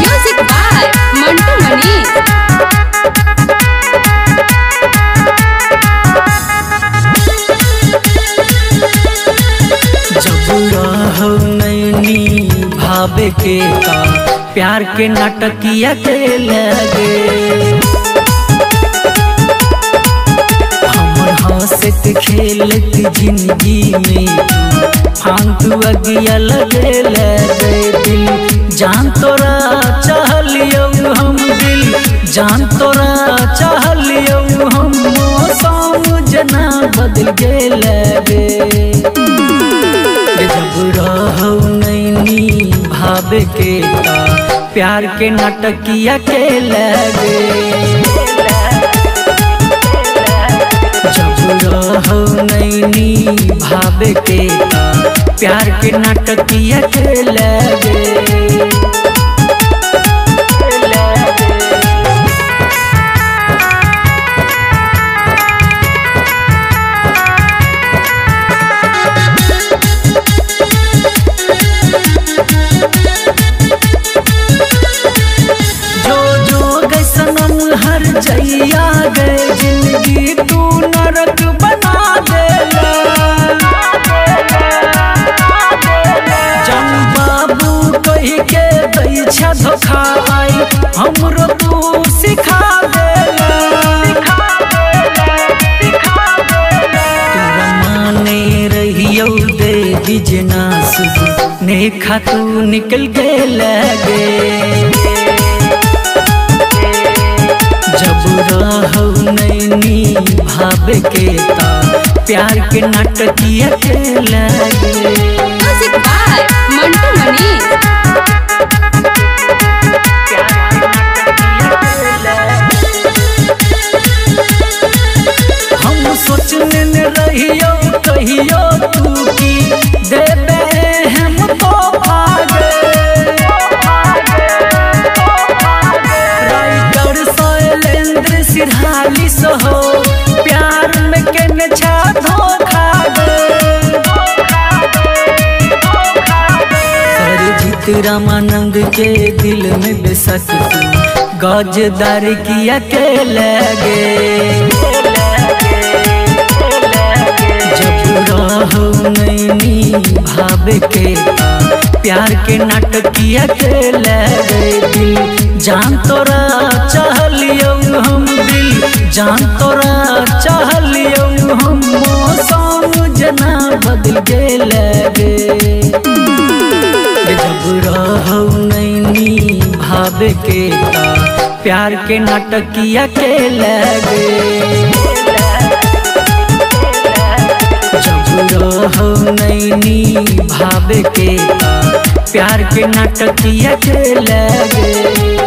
Music by Mantu Manish. भावे के का प्यार के नाटकिया के लगे हमर हंसत खेलत जिंदगी में फांतु अगिया लगे दिल जान तोरा चाहलियो हम दिल जान तोरा चाहलियो हम मौसम जना बदल गेलगे जब रहौ नैनी भावे के का प्यार के नाटकिया के लगे जब रहौ नैनी भावे के का प्यार के नाटकिया के लगे जैया गए जिंदगी तू नरक बना देला जम बाबू कही के दैछा धोखा आई हमरो तू सिखा देला तोरा माने रहियो दे बिजना सुबह नेखा तू निकल के लगे जब रहौ नैनी भावे के का प्यार के नाटकिया के लगे म्यूजिक बाय मंटू मनीष। हम सोचने न रहियो कहियो तू की देबे हम तो भागे सिरहाली सहो प्यार में केने छा धोखा सरजीत रामानंद के दिल में बेशक तू गजदार किया के लगे जब रहौ नैनी भावे के प्यार के नाटकिया के लगे दिल जान तोरा चाहलियो हम दिल जान तोरा चाहलियो हम मौसम जना बदल गेलगे जब रहौ नैनी भावे के का प्यार के नाटकिया के लगे जब रहौ नैनी भावे के का प्यार के नाटकिया के लगे।